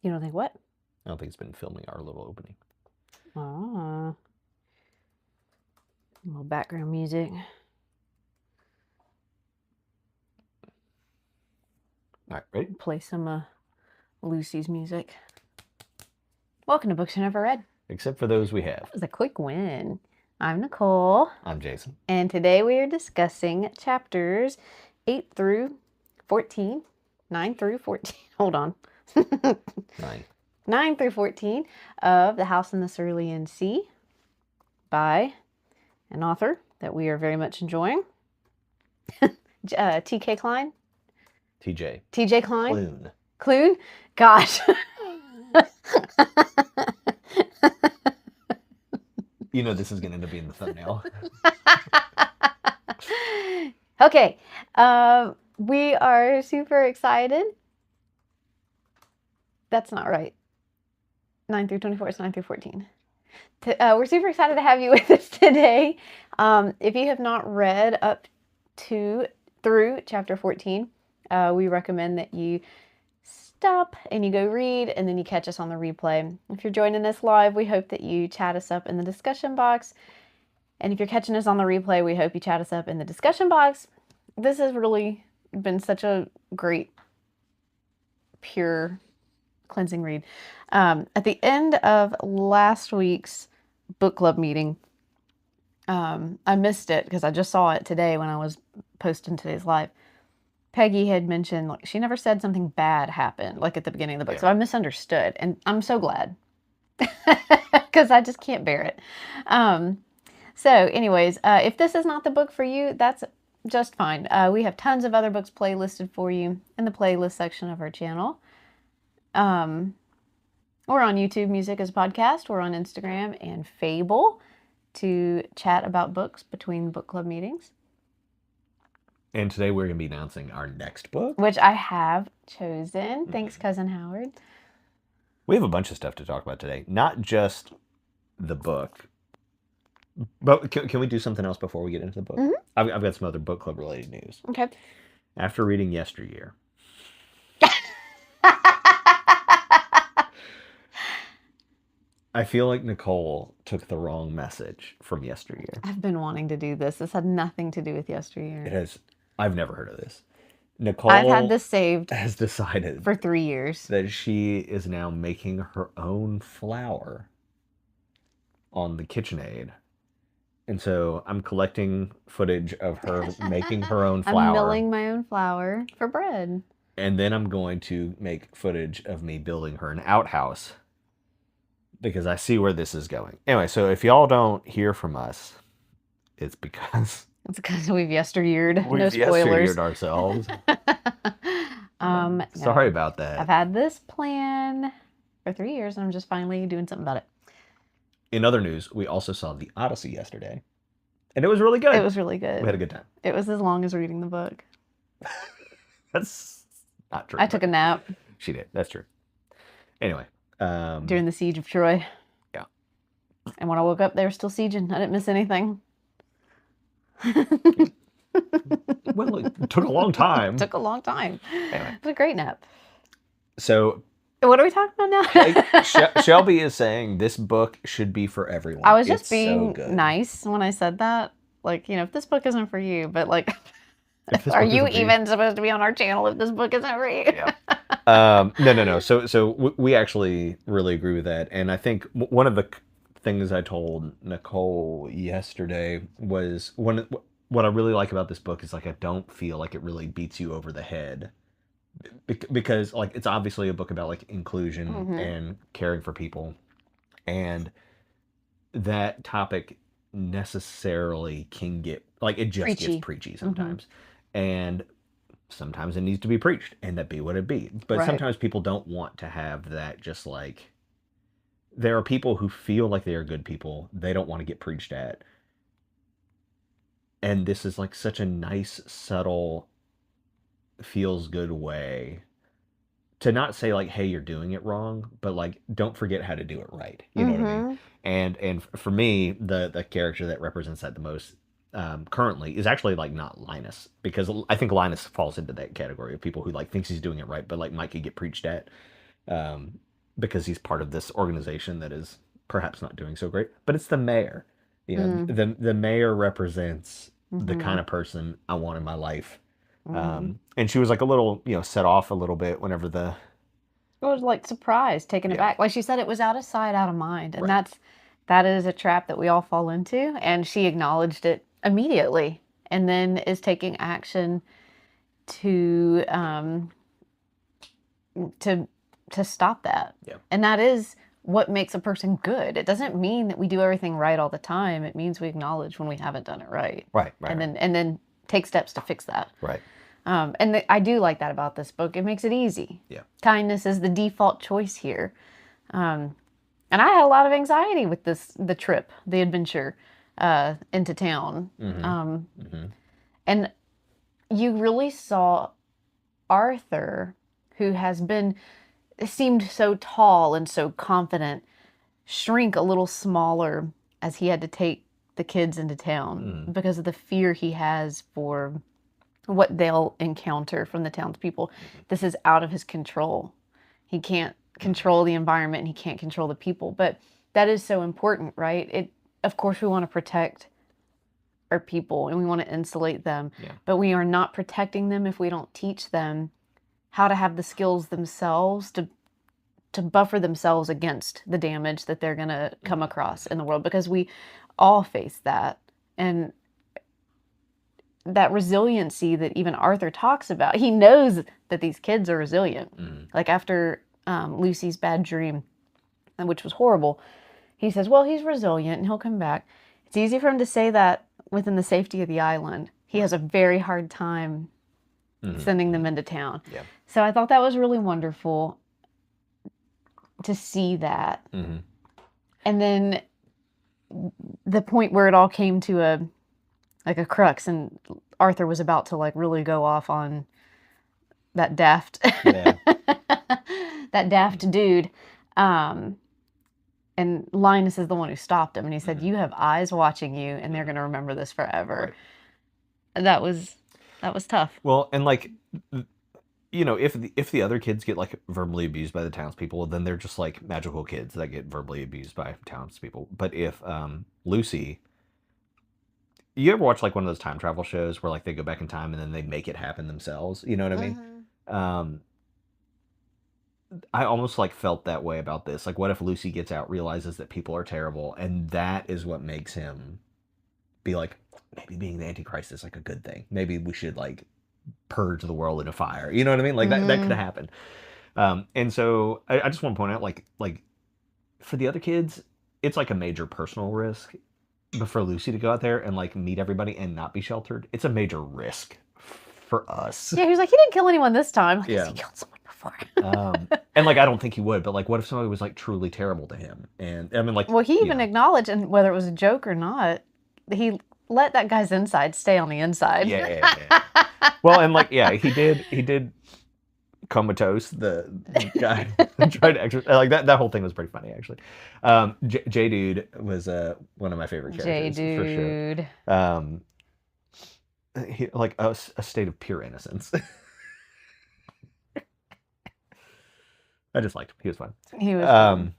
You don't think what? I don't think it's been filming our little opening. Ah. A little background music. All right, ready? Play some Lucy's music. Welcome to Books You Never Read. Except for those we have. That was a quick win. I'm Nicole. I'm Jason. And today we are discussing chapters 8 through 14. 9 through 14. Hold on. 9 through 14 of The House in the Cerulean Sea by an author that we are very much enjoying. T.K. Klein? TJ. TJ Klein? Clune. Clune? Gosh. You know this is going to end up being the thumbnail. Okay. We are super excited. That's not right. 9 through 24. It's 9 through 14. We're super excited to have you with us today. If you have not read up to through chapter 14, we recommend that you stop and you go read and then you catch us on the replay. If you're joining us live, we hope that you chat us up in the discussion box. And if you're catching us on the replay, we hope you chat us up in the discussion box. This has really been such a great, pure, cleansing read. At the end of last week's book club meeting, I missed it because I just saw it today when I was posting today's live. Peggy had mentioned like she never said something bad happened like at the beginning of the book, so I misunderstood, and I'm so glad because I just can't bear it. So anyways, if this is not the book for you, that's just fine. We have tons of other books playlisted for you in the playlist section of our channel. We're on YouTube Music as a podcast. We're on Instagram and Fable to chat about books between book club meetings. And today we're going to be announcing our next book, which I have chosen. Thanks, Cousin Howard. We have a bunch of stuff to talk about today. Not just the book. But can we do something else before we get into the book? Mm-hmm. I've got some other book club related news. Okay. After reading Yesteryear. I feel like Nicole took the wrong message from Yesteryear. I've been wanting to do this. This had nothing to do with Yesteryear. It has. I've never heard of this. Nicole I've had this saved has decided for 3 years that she is now making her own flour on the KitchenAid. And so I'm collecting footage of her making her own flour. I'm milling my own flour for bread. And then I'm going to make footage of me building her an outhouse. Because I see where this is going. Anyway, so if y'all don't hear from us, it's because... It's because we've yesteryeared. We've no spoilers. yesteryeared ourselves. No. Sorry about that. I've had this plan for 3 years, and I'm just finally doing something about it. In other news, we also saw The Odyssey yesterday. And it was really good. It was really good. We had a good time. It was as long as reading the book. That's not true. I took a nap. She did. That's true. Anyway. During the siege of Troy. Yeah. And when I woke up, they were still sieging. I didn't miss anything. Well, it took a long time. It took a long time. Anyway. It was a great nap. So... What are we talking about now? Shelby is saying this book should be for everyone. I was just being nice when I said that. Like, if this book isn't for you, but like, are you even supposed to be on our channel if this book isn't for you? Yeah. No. So we actually really agree with that. And I think one of the things I told Nicole yesterday was what I really like about this book is like I don't feel like it really beats you over the head. Because like it's obviously a book about like inclusion and caring for people, and that topic necessarily can get like it just gets preachy sometimes, and sometimes it needs to be preached, and that be what it be. But sometimes people don't want to have that. Just like there are people who feel like they are good people, they don't want to get preached at, and this is like such a nice, subtle, feels good way to not say like, hey, you're doing it wrong, but like don't forget how to do it right. You know what I mean? And for me, the character that represents that the most currently is actually like not Linus, because I think Linus falls into that category of people who like thinks he's doing it right, but like might could get preached at. because he's part of this organization that is perhaps not doing so great. But it's the mayor. You know, Mm, the mayor represents the mm-hmm, kind of person I want in my life. mm-hmm. And she was like a little, set off a little bit whenever the It was like surprised, taken yeah, aback. Like she said, it was out of sight, out of mind, and right. that is a trap that we all fall into. And she acknowledged it immediately, and then is taking action to to to stop that. Yeah. And that is what makes a person good. It doesn't mean that we do everything right all the time. It means we acknowledge when we haven't done it right, Right, and right, then take steps to fix that. right. I do like that about this book. It makes it easy. Yeah. Kindness is the default choice here. And I had a lot of anxiety with the trip, the adventure into town. And you really saw Arthur, who has been, seemed so tall and so confident, shrink a little smaller as he had to take the kids into town because of the fear he has for what they'll encounter from the townspeople. This is out of his control. He can't control the environment and he can't control the people. But that is so important, right? Of course we want to protect our people and we want to insulate them, but we are not protecting them if we don't teach them how to have the skills themselves to buffer themselves against the damage that they're going to come across in the world, because we all face that. And that resiliency that even Arthur talks about, he knows that these kids are resilient. Like after Lucy's bad dream, which was horrible, he says, well, he's resilient and he'll come back. It's easy for him to say that within the safety of the island. He has a very hard time sending them into town. Yeah. So I thought that was really wonderful to see that. And then the point where it all came to a crux, and Arthur was about to like really go off on that daft that daft dude. And Linus is the one who stopped him, and he said, you have eyes watching you and they're going to remember this forever. Right. That was tough. Well, and like, if the other kids get like verbally abused by the townspeople, then they're just like magical kids that get verbally abused by townspeople. But if Lucy, you ever watch like one of those time travel shows where like they go back in time and then they make it happen themselves? You know what I mean? I almost like felt that way about this. Like, what if Lucy gets out, realizes that people are terrible, and that is what makes him be like, maybe being the Antichrist is like a good thing. Maybe we should like purge the world in a fire. You know what I mean? Like that could happen. And so I just want to point out, like for the other kids, it's like a major personal risk. But for Lucy to go out there and like meet everybody and not be sheltered, it's a major risk for us. Yeah, he was like, he didn't kill anyone this time. Like, yeah. He killed someone before. And like, I don't think he would, but like, what if somebody was like truly terrible to him? And I mean, like, well, he even acknowledged, and whether it was a joke or not, he let that guy's inside stay on the inside. Yeah. Well, and like, yeah, he did comatose the guy tried to exercise. Like that whole thing was pretty funny, actually. J Dude was one of my favorite characters. J Dude. For sure. He, like a state of pure innocence. I just liked him. He was fun. He was fun.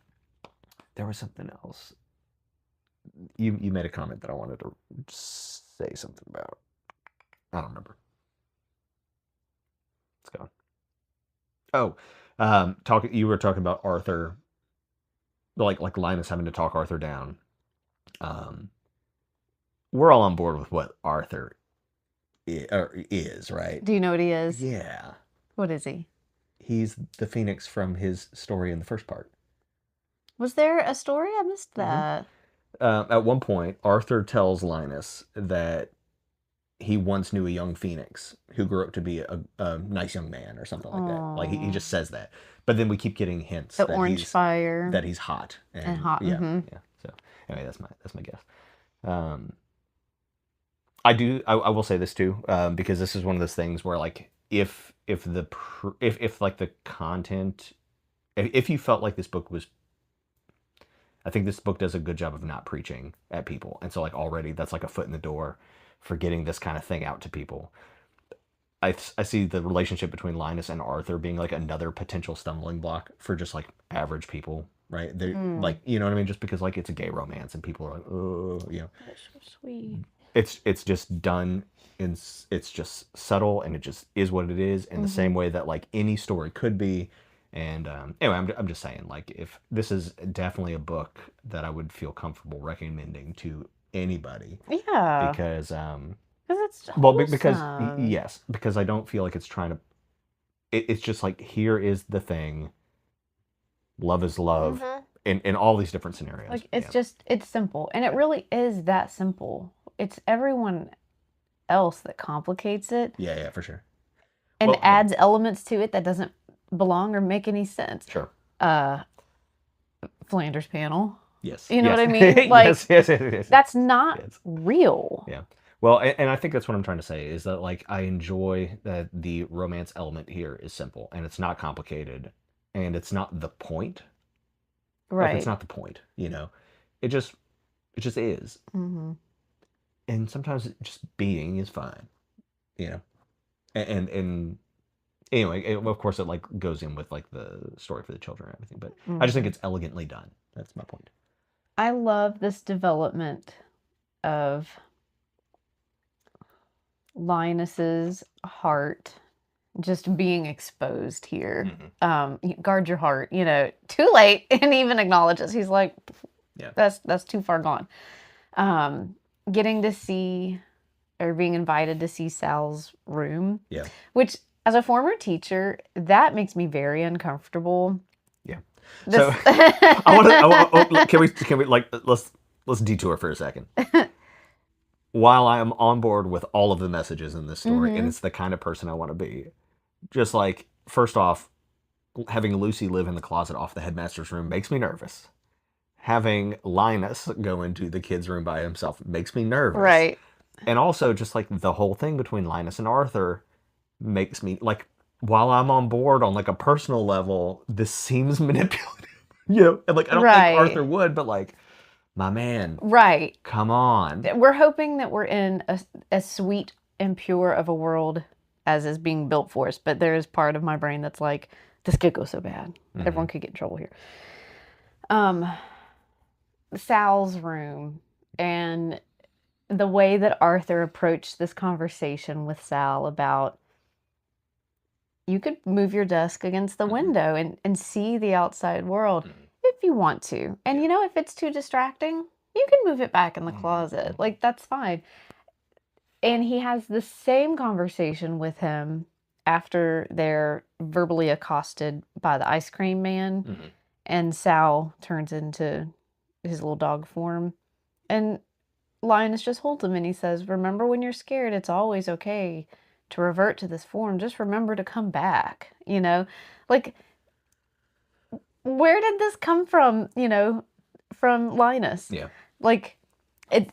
There was something else. You made a comment that I wanted to say something about. I don't remember. It's gone. Oh, you were talking about Arthur, like Linus having to talk Arthur down. We're all on board with what Arthur is, right? Do you know what he is? Yeah. What is he? He's the Phoenix from his story in the first part. Was there a story? I missed that. At one point, Arthur tells Linus that he once knew a young Phoenix who grew up to be a nice young man or something like that. Like he just says that. But then we keep getting hints that orange fire, that he's hot and hot. Yeah. So anyway, that's my guess. I will say this too, because this is one of those things where like if like the content, if you felt like this book was, I think this book does a good job of not preaching at people, and so like already that's like a foot in the door for getting this kind of thing out to people. I see the relationship between Linus and Arthur being like another potential stumbling block for just like average people, right? They Mm. like, you know what I mean? Just because like it's a gay romance and people are like, oh, That's so sweet. it's just done in it's just subtle and it just is what it is in the same way that like any story could be. And anyway, I'm just saying, like, if this is definitely a book that I would feel comfortable recommending to anybody Yeah, because because it's well, because wholesome. yes, because I don't feel like it's trying to. It's just like here is the thing. Love is love, Hmm. in all these different scenarios. Like it's Yeah, just it's simple, and it yeah, really is that simple. It's everyone else that complicates it yeah, yeah, for sure. and Well, yeah, adds elements to it that doesn't belong or make any sense. sure. Uh, Flanders panel. Yes, You know what yes, I mean? Like yes, yes, yes, yes, that's not yes. real. Yeah. Well, and I think that's what I'm trying to say is that like I enjoy that the romance element here is simple and it's not complicated and it's not the point. Like it's Right. not the point, you know. It just it just is. Hmm. And sometimes just being is fine, you know. And anyway, of course it like goes in with like the story for the children and everything, but I just think Hmm. it's elegantly done. That's my point. I love this development of Linus's heart just being exposed here. Hmm. Guard your heart, too late, and he even acknowledges. He's like, Yeah. that's too far gone. Um, Getting to see or being invited to see Sal's room, Yeah. which as a former teacher, that makes me very uncomfortable. Yeah. This So oh, can we like let's detour for a second. While I am on board with all of the messages in this story, and Hmm. it's the kind of person I want to be, just like, first off, having Lucy live in the closet off the headmaster's room makes me nervous. Having Linus go into the kid's room by himself makes me nervous. Right. And also, just like the whole thing between Linus and Arthur makes me like, while I'm on board on like a personal level, this seems manipulative. And like, I don't think Right. Arthur would, but like, my man, Right. come on. We're hoping that we're in as sweet and pure of a world as is being built for us, but there is part of my brain that's like, this could go so bad. Hmm. Everyone could get in trouble here. Um, Sal's room and the way that Arthur approached this conversation with Sal about you could move your desk against the Hmm. window and see the outside world Hmm. if you want to. And Yeah. if it's too distracting, you can move it back in the closet. Hmm. Like that's fine. And he has the same conversation with him after they're verbally accosted by the ice cream man Hmm. and Sal turns into his little dog form. And Linus just holds him and he says, "Remember when you're scared, it's always okay to revert to this form. Just remember to come back." Like, where did this come from, from Linus? Yeah. Like,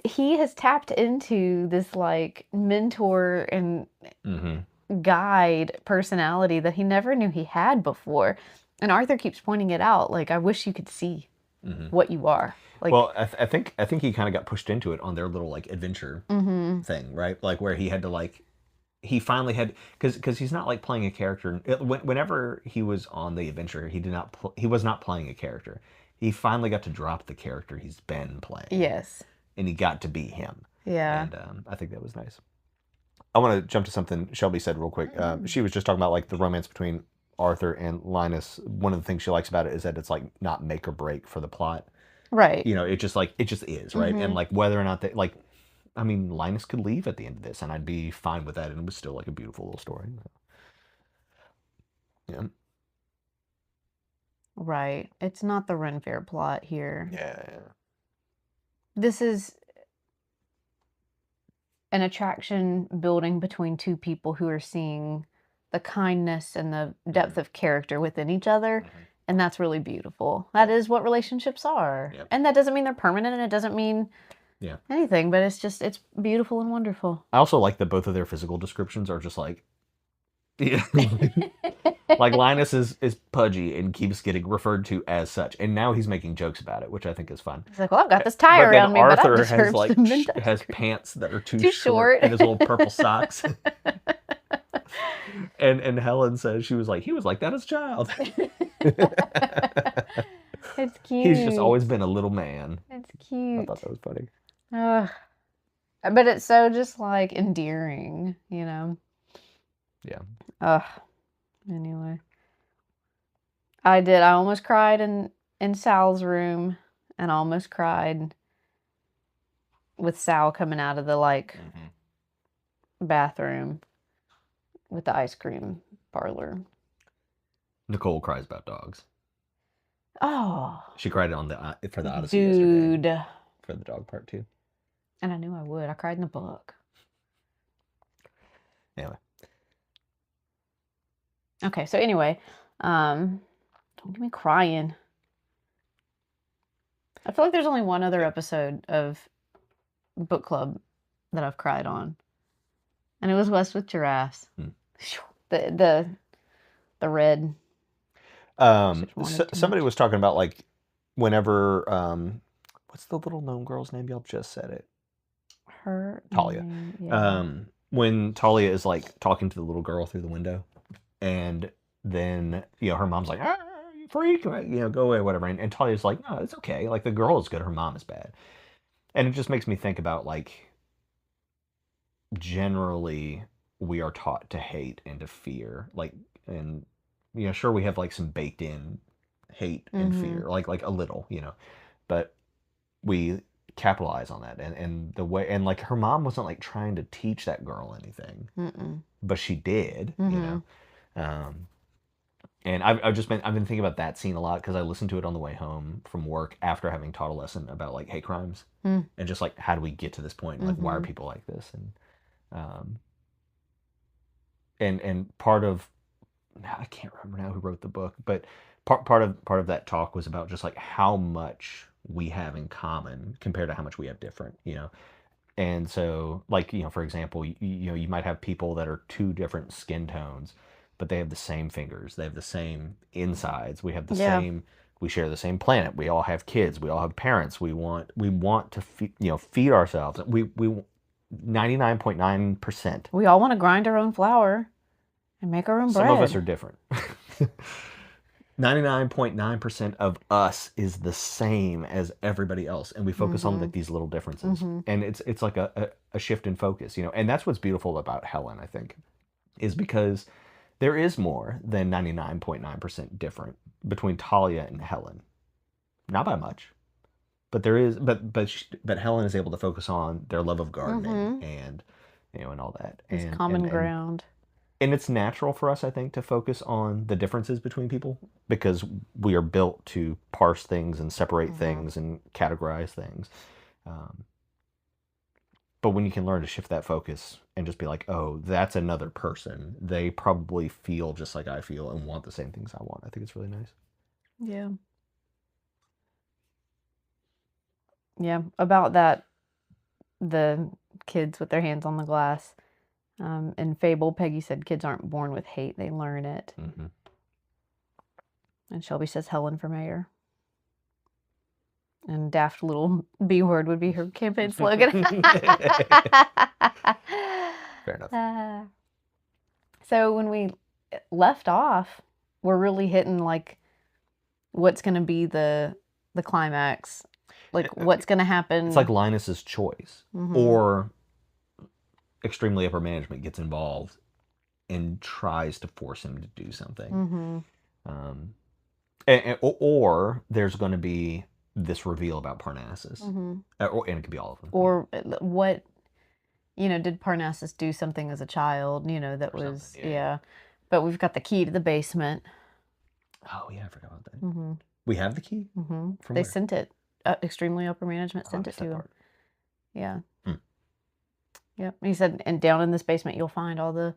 he has tapped into this, like, mentor and Hmm. guide personality that he never knew he had before. And Arthur keeps pointing it out. Like, I wish you could see Hmm. what you are. Like, Well, I think he kind of got pushed into it on their little like adventure mm-hmm. thing, right? Like where he had to like he finally had because he's not like playing a character. Whenever he was on the adventure, he was not playing a character. He finally got to drop the character he's been playing, Yes. and he got to be him. Yeah. And I think that was nice. I want to jump to something Shelby said real quick. She was just talking about like the romance between Arthur and Linus. One of the things she likes about it is that it's like not make or break for the plot. Right. It just is, right? And Mm-hmm. like whether or not they like, I mean, Linus could leave at the end of this, and I'd be fine with that, and it was still like a beautiful little story. Yeah, Right. It's not the Ren Fair plot here. yeah, This is an attraction building between two people who are seeing the kindness and the depth of character within each other. Mhm. And that's really beautiful. That is what relationships are. Yep. And that doesn't mean they're permanent and it doesn't mean Yeah. anything, but it's beautiful and wonderful. I also like that both of their physical descriptions are just like, yeah, like Linus is pudgy and keeps getting referred to as such, and now he's making jokes about it, which I think is fun. He's like, well, I've got this tie But then around me, but I Arthur has deserve like some mint ice has cream. pants that are too Too short short. and his little purple socks. And Helen says she was like, he was like that as a child. It's He's just cute. always been a little man. It's I cute. thought that was funny. Ugh. But it's so just like endearing, you know? Yeah. Ugh. Anyway. I almost cried in Sal's room and almost cried with Sal coming out of the like bathroom with the ice cream parlor. Nicole cries about dogs. Oh, She cried on the for the Odyssey dude. yesterday for the dog part too. And I knew I would. I cried in the book. Anyway. Okay, so anyway, don't get me crying. I feel like there's only one other episode of book club that I've cried on, and it was West with Giraffes. The red. Somebody was talking about like whenever what's the little gnome girl's name? Y'all just said it. Her Talia. name, yeah. When Talia is like talking to the little girl through the window, and then her mom's like, ah, you freak, go away, whatever. And Talia's like, no, it's okay. Like the girl is good, her mom is bad. And it just makes me think about like generally we are taught to hate and to fear, like, and sure we have like some baked in hate and fear, like a little, but we capitalize on that, and the way, and like her mom wasn't like trying to teach that girl anything, but she did, and I've been thinking about that scene a lot because I listened to it on the way home from work after having taught a lesson about like hate crimes and just like how do we get to this point, and like why are people like this, and part of, I can't remember now who wrote the book, but part of that talk was about just like how much we have in common compared to how much we have different, and so like for example, you might have people that are two different skin tones, but they have the same fingers, they have the same insides, we have the same, we share the same planet, we all have kids, we all have parents, we want to feed ourselves, we 99.9%. We all want to grind our own flour and make our own bread. Some of us are different. 99.9% of us is the same as everybody else, and we focus on like these little differences, and it's like a shift in focus, and that's what's beautiful about Helen, I think, is because there is more than 99.9% different between Talia and Helen, not by much, but there is, but Helen is able to focus on their love of gardening and and all that, and common ground. And it's natural for us, I think, to focus on the differences between people because we are built to parse things and separate things and categorize things. But when you can learn to shift that focus and just be like, oh, that's another person. They probably feel just like I feel and want the same things I want. I think it's really nice. Yeah. Yeah. About that, the kids with their hands on the glass. In Fable, Peggy said kids aren't born with hate, they learn it. And Shelby says Helen for mayor. And daft little B word would be her campaign slogan. Fair enough. So when we left off, we're really hitting like what's going to be the climax, like what's going to happen. It's like Linus's choice, or extremely upper management gets involved and tries to force him to do something. Or there's going to be this reveal about Parnassus, and it could be all of them. Or what, did Parnassus do something as a child, that was, yeah. But we've got the key to the basement. Oh, yeah, I forgot about that. We have the key? From they where? Sent it. Extremely upper management sent it to him. Yeah. Yep. He said, and down in this basement, you'll find all the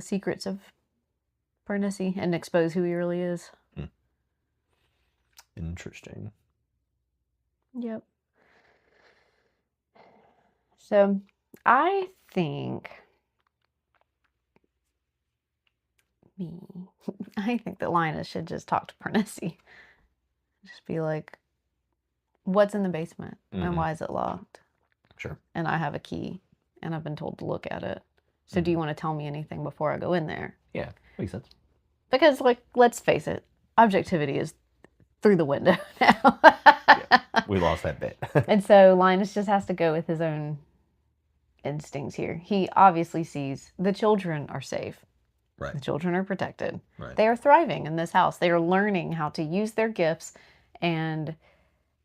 secrets of Parnassi and expose who he really is. Interesting. Yep. So, I think that Linus should just talk to Parnassi. Just be like, what's in the basement and why is it locked? Sure. And I have a key and I've been told to look at it. So do you want to tell me anything before I go in there? Yeah, makes sense. Because, like, let's face it, objectivity is through the window now. Yeah, we lost that bit. And so Linus just has to go with his own instincts here. He obviously sees the children are safe. Right. The children are protected. Right. They are thriving in this house. They are learning how to use their gifts and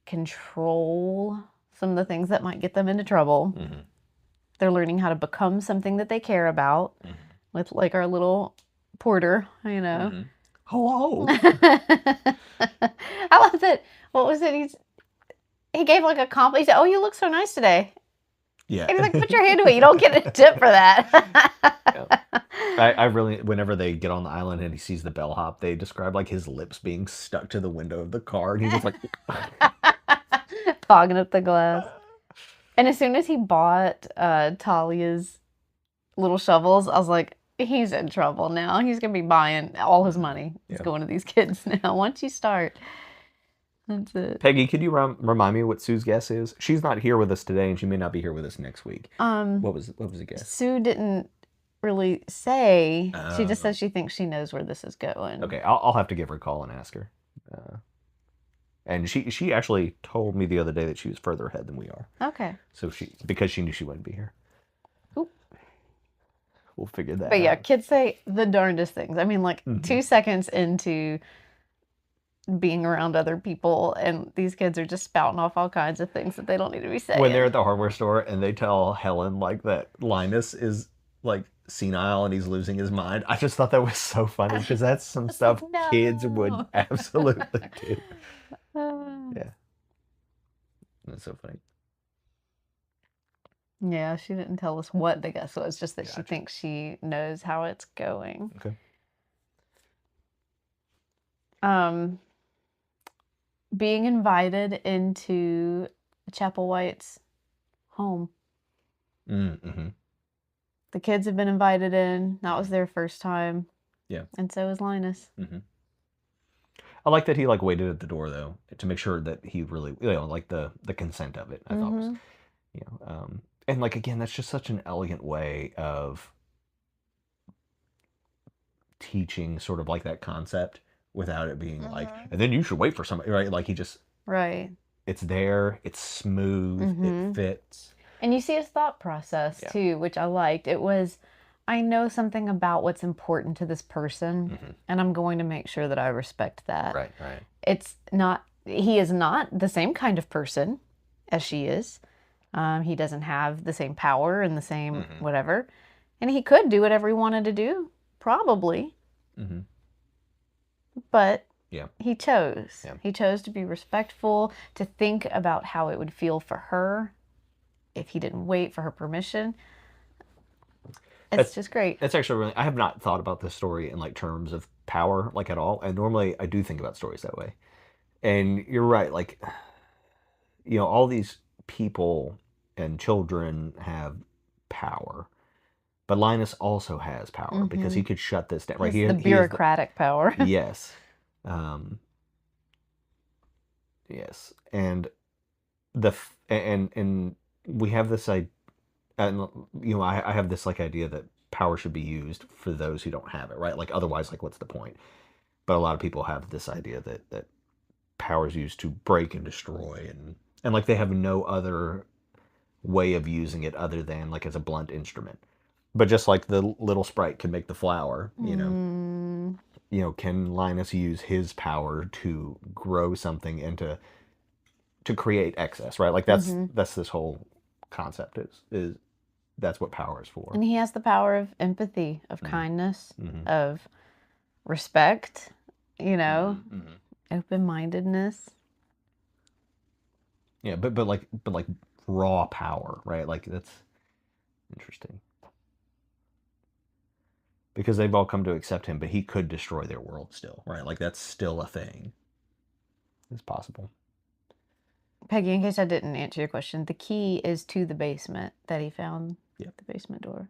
control some of the things that might get them into trouble. Mm-hmm. They're learning how to become something that they care about with, like, our little porter, you know. Mm-hmm. Hello. I love that. What was it? He gave, like, a compliment. He said, "Oh, you look so nice today." Yeah. And he's like, "Put your hand away. You don't get a tip for that." Yeah. I really, whenever they get on the island and he sees the bellhop, they describe, like, his lips being stuck to the window of the car, and he's just like fogging up the glass. And as soon as he bought Talia's little shovels, I was like, he's in trouble now. He's going to be buying all his money. He's going to these kids now. Once you start, that's it. Peggy, could you remind me what Sue's guess is? She's not here with us today, and she may not be here with us next week. What was the guess? Sue didn't really say. She just says she thinks she knows where this is going. Okay, I'll have to give her a call and ask her. And she actually told me the other day that she was further ahead than we are. Okay. So because she knew she wouldn't be here. Oop. We'll figure that out. But yeah, kids say the darndest things. I mean, like 2 seconds into being around other people, and these kids are just spouting off all kinds of things that they don't need to be saying. When they're at the hardware store and they tell Helen, like, that Linus is, like, senile and he's losing his mind, I just thought that was so funny because that's some stuff kids would absolutely do. Yeah. That's so funny. Yeah, she didn't tell us what the guess was, just that she thinks she knows how it's going. Okay. Being invited into Chapel White's home. Mm-hmm. The kids have been invited in. That was their first time. Yeah. And so is Linus. Mm-hmm. I like that he, like, waited at the door, though, to make sure that he really, like, the consent of it, I thought was, and, like, again, that's just such an elegant way of teaching sort of, like, that concept without it being like, and then you should wait for somebody, right? Like, he just, it's there, it's smooth, it fits. And you see his thought process, too, which I liked. It was, I know something about what's important to this person, and I'm going to make sure that I respect that. Right. It's not, he is not the same kind of person as she is. He doesn't have the same power and the same whatever. And he could do whatever he wanted to do, probably. But he chose. Yeah. He chose to be respectful, to think about how it would feel for her if he didn't wait for her permission. It's just great. That's actually really, I have not thought about this story in, like, terms of power, like, at all. And normally I do think about stories that way. And you're right, like, all these people and children have power. But Linus also has power because he could shut this down. Right? He has the bureaucratic power. Yes. Yes. And and we have this idea. And, I have this, like, idea that power should be used for those who don't have it, right? Like, otherwise, like, what's the point? But a lot of people have this idea that power is used to break and destroy, and like, they have no other way of using it other than, like, as a blunt instrument. But just like the little sprite can make the flower, can Linus use his power to grow something and to create excess, right? Like, that's this whole concept is that's what power is for. And he has the power of empathy, of kindness, of respect, open-mindedness. Yeah, but like raw power, right? Like, that's interesting. Because they've all come to accept him, but he could destroy their world still, right? Like, that's still a thing. It's possible. Peggy, in case I didn't answer your question, the key is to the basement that he found. Yep. The basement door.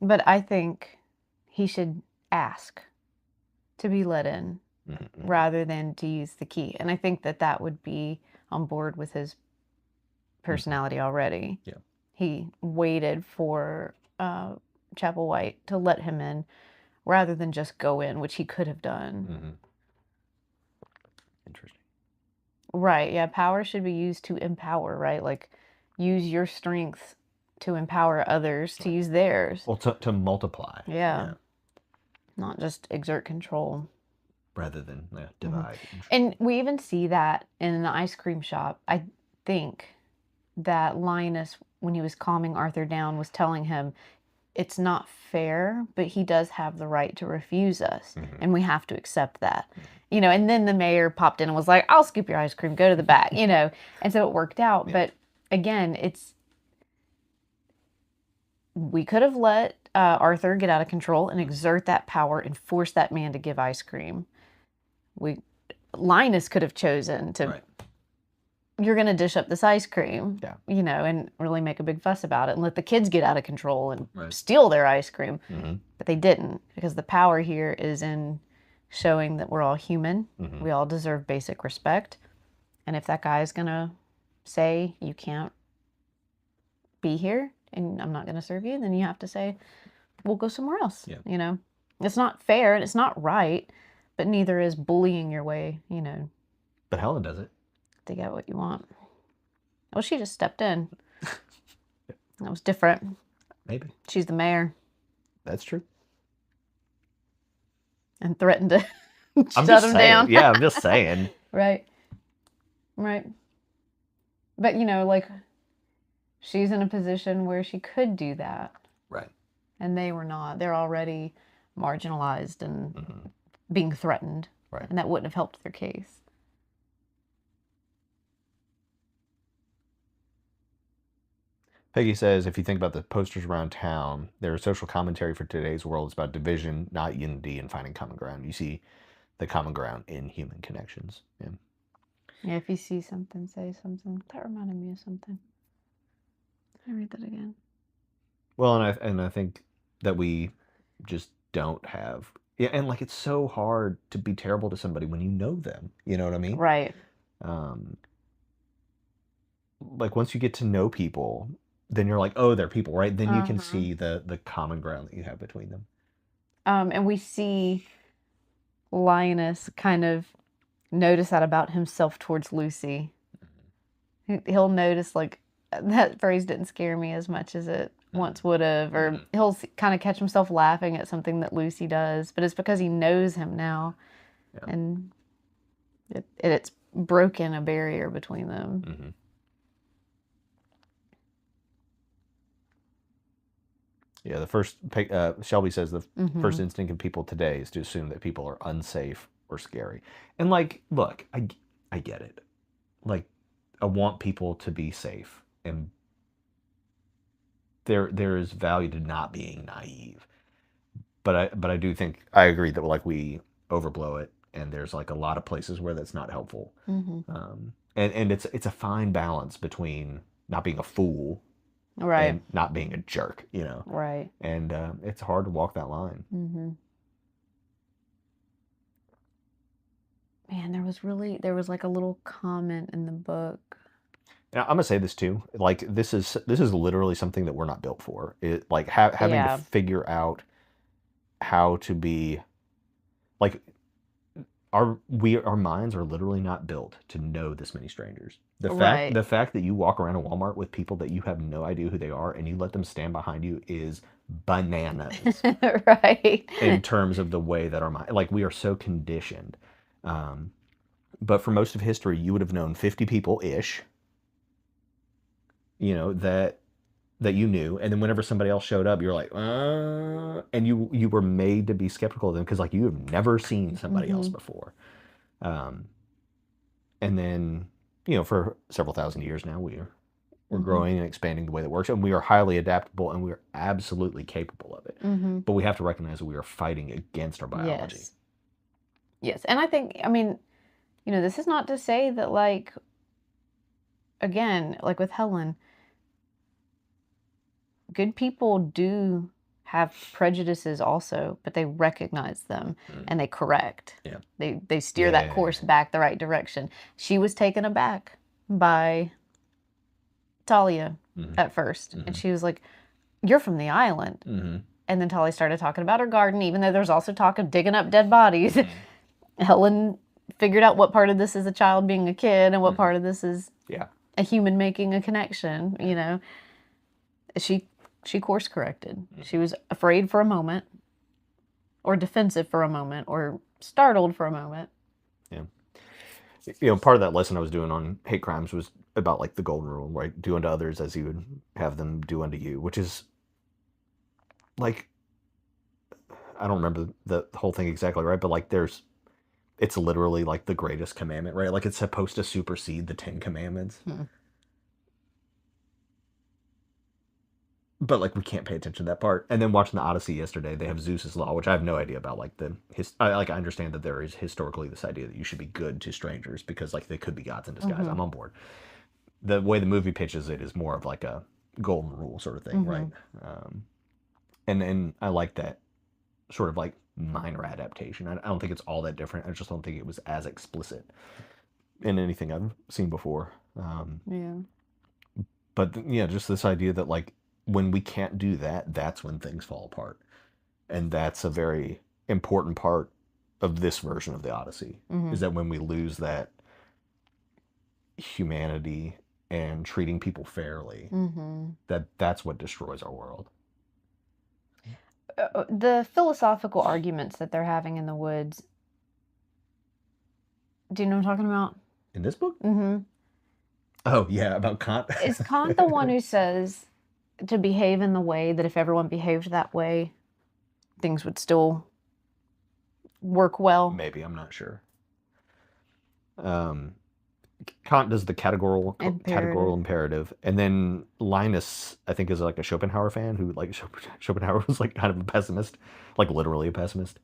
But I think he should ask to be let in rather than to use the key. And I think that would be on board with his personality already. Yeah. he waited for Chapel White to let him in rather than just go in, which he could have done. Mm-hmm. Interesting. Right, yeah, power should be used to empower, right? Like, use your strength to empower others to use theirs. Well, to multiply. Yeah. Not just exert control. Rather than divide. And we even see that in the ice cream shop. I think that Linus, when he was calming Arthur down, was telling him, it's not fair, but he does have the right to refuse us, and we have to accept that. You know, and then the mayor popped in and was like, I'll scoop your ice cream, go to the back, you know. And so it worked out. Yeah. But again, we could have let Arthur get out of control and exert that power and force that man to give ice cream. Linus could have chosen to, right, you're going to dish up this ice cream, yeah, you know, and really make a big fuss about it and let the kids get out of control and right, steal their ice cream. But they didn't, because the power here is in showing that we're all human. We all deserve basic respect. And if that guy is going to say, you can't be here and I'm not going to serve you, then you have to say, we'll go somewhere else. Yeah. You know, it's not fair and it's not right, but neither is bullying your way, you know. But Helen does it. To get what you want. Well, she just stepped in. That was different. Maybe. She's the mayor. That's true. And threatened to shut him down. Yeah, I'm just saying. Right. Right. But, you know, like, she's in a position where she could do that. Right. And they were not. They're already marginalized and being threatened. Right. And that wouldn't have helped their case. Peggy says, if you think about the posters around town, their social commentary for today's world is about division, not unity, and finding common ground. You see the common ground in human connections. Yeah. Yeah, if you see something, say something. That reminded me of something. Can I read that again? Well, and I think that we just don't have... Yeah, and like it's so hard to be terrible to somebody when you know them. You know what I mean? Right. Like once you get to know people, then you're like, oh, they're people, right? Then you can see the common ground that you have between them. And we see Linus kind of notice that about himself towards Lucy. He'll notice, like, that phrase didn't scare me as much as it once would have. Or he'll kind of catch himself laughing at something that Lucy does. But it's because he knows him now. Yeah. And it's broken a barrier between them. Yeah, the first, Shelby says the first instinct of people today is to assume that people are unsafe or scary. And like, look, I get it. Like, I want people to be safe. And there is value to not being naive. But I do think, I agree that like we overblow it. And there's like a lot of places where that's not helpful. And it's a fine balance between not being a fool, right, and not being a jerk, you know. Right. And it's hard to walk that line. Man, there was like a little comment in the book. Now, I'm gonna say this too. Like this is literally something that we're not built for. It like having to figure out how to be like our minds are literally not built to know this many strangers. The fact that you walk around a Walmart with people that you have no idea who they are and you let them stand behind you is bananas. Right. In terms of the way that our mind, like we are so conditioned. But for most of history, you would have known 50 people-ish, you know, that you knew. And then whenever somebody else showed up, you're like, and you were made to be skeptical of them because like you have never seen somebody else before. And then, you know, for several thousand years now, we're growing and expanding the way that works, and we are highly adaptable, and we are absolutely capable of it. But we have to recognize that we are fighting against our biology. Yes. And I think, I mean, you know, this is not to say that, like, again, like with Helen, good people do have prejudices also, but they recognize them and they correct. Yeah. They steer that course back the right direction. She was taken aback by Talia at first. And she was like, "You're from the island." And then Tolly started talking about her garden, even though there's also talk of digging up dead bodies. Helen figured out what part of this is a child being a kid and what part of this is a human making a connection, you know. She course corrected. She was afraid for a moment, or defensive for a moment, or startled for a moment. Yeah. You know, part of that lesson I was doing on hate crimes was about like the golden rule, right? Do unto others as you would have them do unto you, which is like, I don't remember the whole thing exactly, right? But like it's literally like the greatest commandment, right? Like it's supposed to supersede the 10 Commandments. But like we can't pay attention to that part. And then watching the Odyssey yesterday, they have Zeus's law, which I have no idea about. Like I understand that there is historically this idea that you should be good to strangers because like they could be gods in disguise. I'm on board. The way the movie pitches it is more of like a golden rule sort of thing, right? And I like that sort of like minor adaptation. I don't think it's all that different. I just don't think it was as explicit in anything I've seen before. But yeah, just this idea that like when we can't do that, that's when things fall apart. And that's a very important part of this version of the Odyssey, is that when we lose that humanity and treating people fairly, that's what destroys our world. The philosophical arguments that they're having in the woods. Do you know what I'm talking about? In this book? Oh, yeah, about Kant. Is Kant the one who says to behave in the way that if everyone behaved that way, things would still work well? Maybe, I'm not sure. Kant does the categorical imperative, and then Linus, I think, is like a Schopenhauer fan who like Schopenhauer was like kind of a pessimist, like literally a pessimist.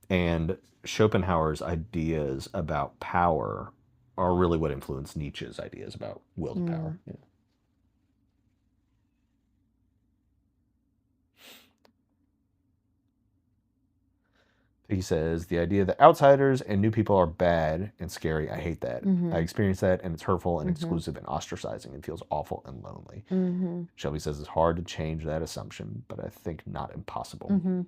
And Schopenhauer's ideas about power are really what influenced Nietzsche's ideas about will to power. Yeah. He says, the idea that outsiders and new people are bad and scary, I hate that. I experience that, and it's hurtful and exclusive and ostracizing and feels awful and lonely. Shelby says it's hard to change that assumption, but I think not impossible.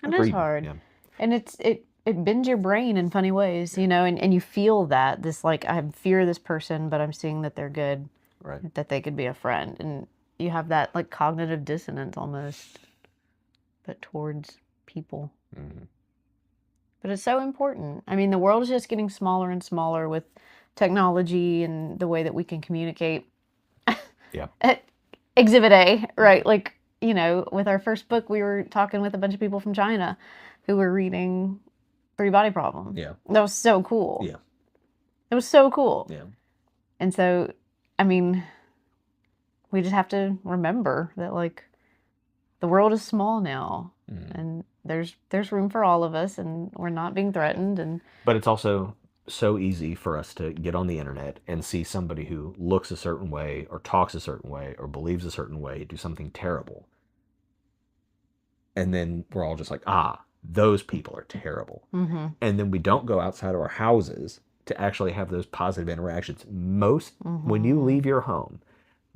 It is hard. Yeah. And it bends your brain in funny ways, you know, and you feel that, this like, I fear this person, but I'm seeing that they're good, right? That they could be a friend. And you have that like cognitive dissonance almost, but towards people. But it's so important. I mean, the world is just getting smaller and smaller with technology and the way that we can communicate. At Exhibit A, right? Like, you know, with our first book, we were talking with a bunch of people from China who were reading Three Body Problem. Yeah. That was so cool. Yeah. It was so cool. Yeah. And so, I mean, we just have to remember that, like, the world is small now. And there's room for all of us, and we're not being threatened. But it's also so easy for us to get on the internet and see somebody who looks a certain way or talks a certain way or believes a certain way do something terrible. And then we're all just like, those people are terrible. And then we don't go outside of our houses to actually have those positive interactions. When you leave your home,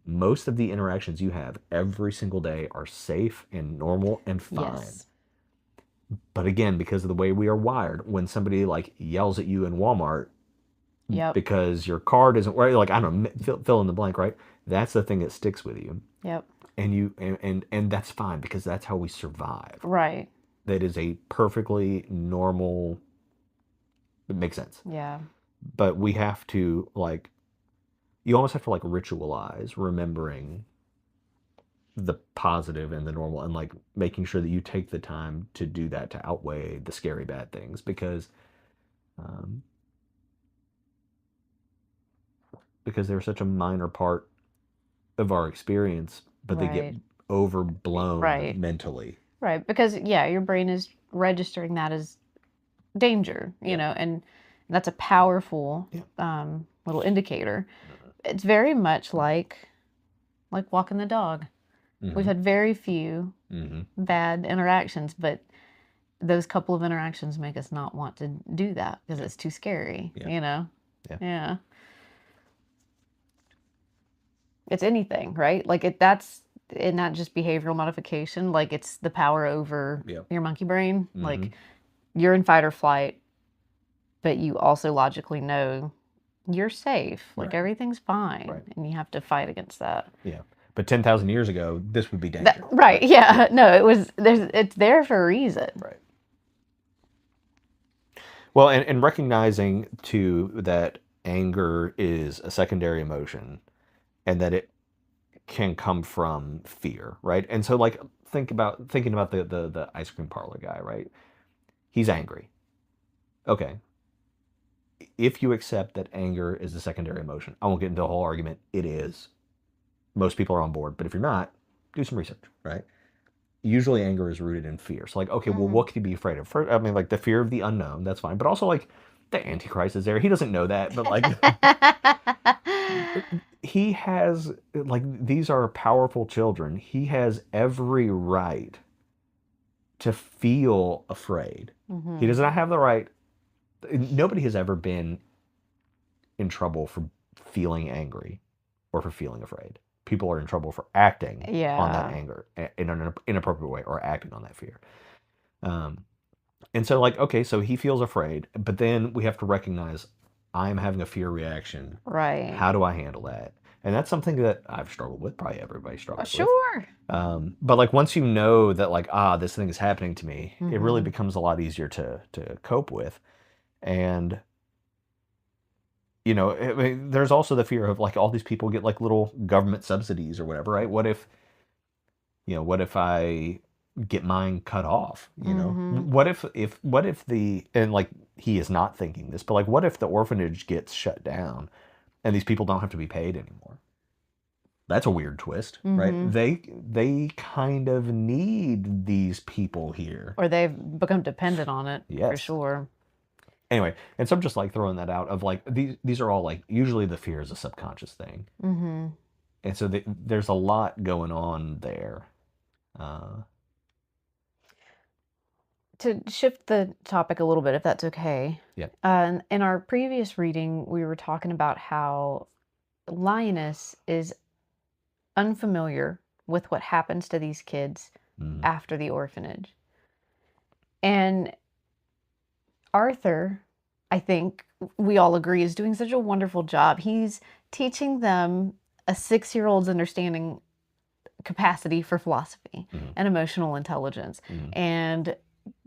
most of the interactions you have every single day are safe and normal and fine. Yes. But again, because of the way we are wired, when somebody like yells at you in Walmart because your card isn't right, like, I don't know, fill in the blank, right? That's the thing that sticks with you. Yep. And that's fine, because that's how we survive. Right. That is a perfectly normal, it makes sense. Yeah. But we have to, like, you almost have to like ritualize remembering the positive and the normal, and like making sure that you take the time to do that to outweigh the scary bad things, because they're such a minor part of our experience, but they get overblown mentally. Right, because your brain is registering that as danger, you know, and that's a powerful little indicator. It's very much like walking the dog. We've had very few bad interactions, but those couple of interactions make us not want to do that because it's too scary, you know? Yeah. It's anything, right? Like that's and not just behavioral modification. Like it's the power over Yeah. your monkey brain. Mm-hmm. Like you're in fight or flight, but you also logically know you're safe. Like Right. everything's fine, Right. and you have to fight against that. Yeah. But 10,000 years ago, this would be dangerous. Right? Yeah. No, it was. It's there for a reason. Right. Well, and recognizing too that anger is a secondary emotion, and that it can come from fear, right? And so, like, thinking about the ice cream parlor guy, right? He's angry. Okay. If you accept that anger is a secondary emotion, I won't get into a whole argument. It is. Most people are on board, but if you're not, do some research, right? Usually anger is rooted in fear. So like, okay, well, what could you be afraid of? First, I mean, like the fear of the unknown, that's fine. But also like the Antichrist is there. He doesn't know that, but like he has like these are powerful children. He has every right to feel afraid. Mm-hmm. He does not have the right. Nobody has ever been in trouble for feeling angry or for feeling afraid. People are in trouble for acting on that anger in an inappropriate way or acting on that fear. And so like, okay, so he feels afraid, but then we have to recognize I'm having a fear reaction. Right. How do I handle that? And that's something that I've struggled with. Probably everybody struggles with. Sure. But like once you know that like, this thing is happening to me, it really becomes a lot easier to cope with. And you know, I mean, there's also the fear of like all these people get like little government subsidies or whatever, right? What if I get mine cut off? You know, what if the, and like he is not thinking this, but like what if the orphanage gets shut down and these people don't have to be paid anymore? That's a weird twist, right? They kind of need these people here, or they've become dependent on it. Yes. For sure. Anyway, and so I'm just like throwing that out of like these are all like usually the fear is a subconscious thing, and so there's a lot going on there. To shift the topic a little bit, if that's okay. Yeah. In our previous reading, we were talking about how Linus is unfamiliar with what happens to these kids after the orphanage. And Arthur, I think we all agree, is doing such a wonderful job. He's teaching them a 6-year-old's understanding capacity for philosophy and emotional intelligence and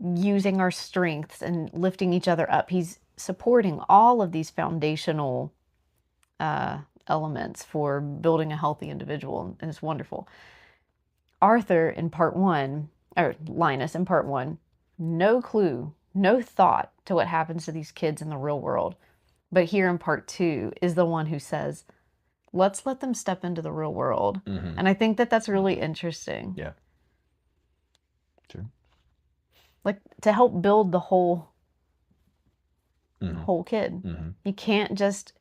using our strengths and lifting each other up. He's supporting all of these foundational elements for building a healthy individual, and it's wonderful. Arthur in part 1, or Linus in part 1, no clue, no thought to what happens to these kids in the real world. But here in part 2 is the one who says, let's let them step into the real world. And I think that that's really interesting. Yeah. Sure. Like to help build the whole kid. You can't just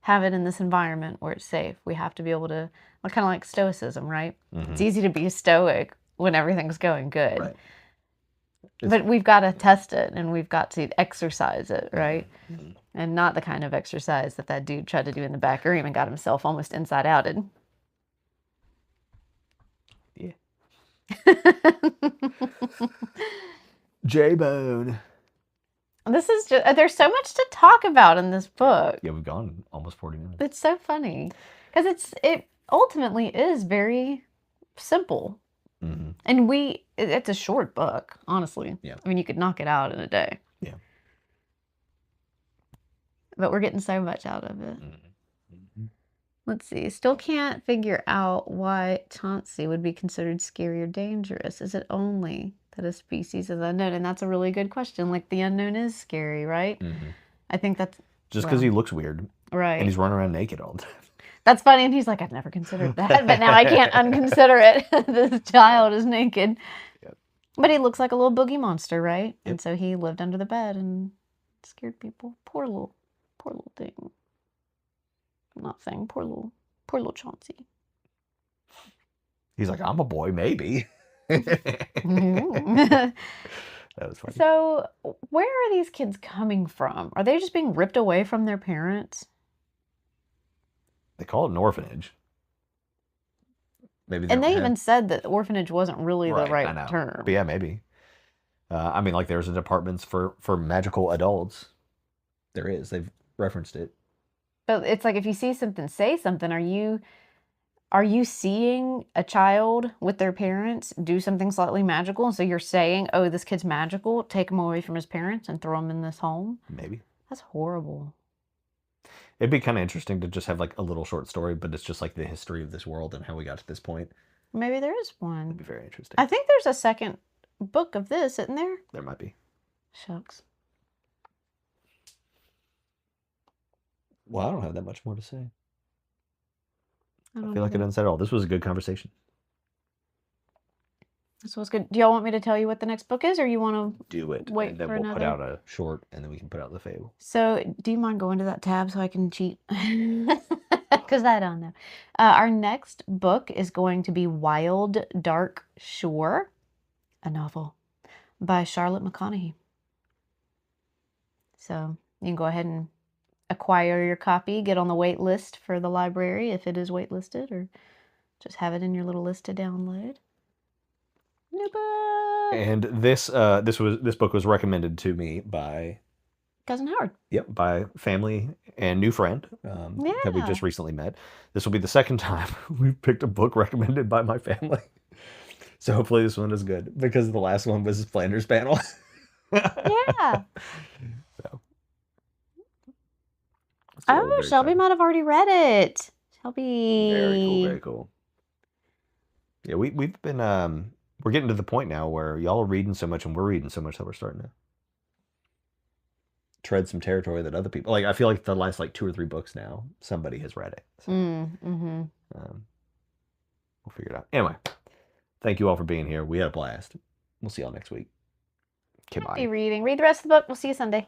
have it in this environment where it's safe. We have to be able to, kind of like stoicism, right? It's easy to be stoic when everything's going good. Right. But we've got to test it and we've got to exercise it, right? And not the kind of exercise that dude tried to do in the back room and got himself almost inside outed. Yeah. J-Bone. This is just, there's so much to talk about in this book. Yeah, we've gone almost 40 minutes. It's so funny because it ultimately is very simple. And it's a short book, honestly. Yeah. I mean, you could knock it out in a day. Yeah. But we're getting so much out of it. Let's see. Still can't figure out why Chauncey would be considered scary or dangerous. Is it only that a species is unknown? And that's a really good question. Like, the unknown is scary, right? I think that's... Just because he looks weird. Right. And he's running around naked all the time. That's funny. And he's like, I've never considered that, but now I can't unconsider it. This child is naked. Yep. But he looks like a little boogie monster, right? Yep. And so he lived under the bed and scared people. Poor little thing. I'm not saying poor little Chauncey. He's like, I'm a boy, maybe. That was funny. So, where are these kids coming from? Are they just being ripped away from their parents? They call it an orphanage. Maybe they And don't they have. even said that orphanage wasn't really the Right, right I know. But term. yeah, maybe. I mean, like there's a departments for magical adults. There is. They've referenced it. But it's like if you see something, say something. Are you seeing a child with their parents do something slightly magical? And so you're saying, oh, this kid's magical, take him away from his parents and throw him in this home? Maybe. That's horrible. It'd be kind of interesting to just have like a little short story, but it's just like the history of this world and how we got to this point. Maybe there is That'd one. be very interesting. I think there's a second book of this, isn't there? There might be. Shucks. Well, I don't have that much more to say. I I don't feel like I either. done said it all. This was a good conversation. This was good. Do y'all want me to tell you what the next book is, or you want Do to it, wait and then for we'll put another? out a short, and then we can put out the Fable. So, do you mind going to that tab so I can cheat? Because I don't know. Our next book is going to be Wild Dark Shore, a novel by Charlotte McConaughey. So, you can go ahead and acquire your copy, get on the wait list for the library if it is waitlisted, or just have it in your little list to download. New book! And this book was recommended to me by Cousin Howard. by family and new friend that we Yeah. just recently met. This will be the second time we've picked a book recommended by my family. So hopefully this one is good because the last one was Flanders panel. Yeah. So, Oh, Shelby might have already read it. Shelby. Very cool, very cool. Yeah, we've been we're getting to the point now where y'all are reading so much and we're reading so much that we're starting to tread some territory that other people like. I feel like the last like 2 or 3 books now somebody has read it. So, Mm-hmm. we'll figure it out. Anyway, thank you all for being here. We had a blast. We'll see y'all next week. Okay, Happy bye. reading. Read the rest of the book. We'll see you Sunday.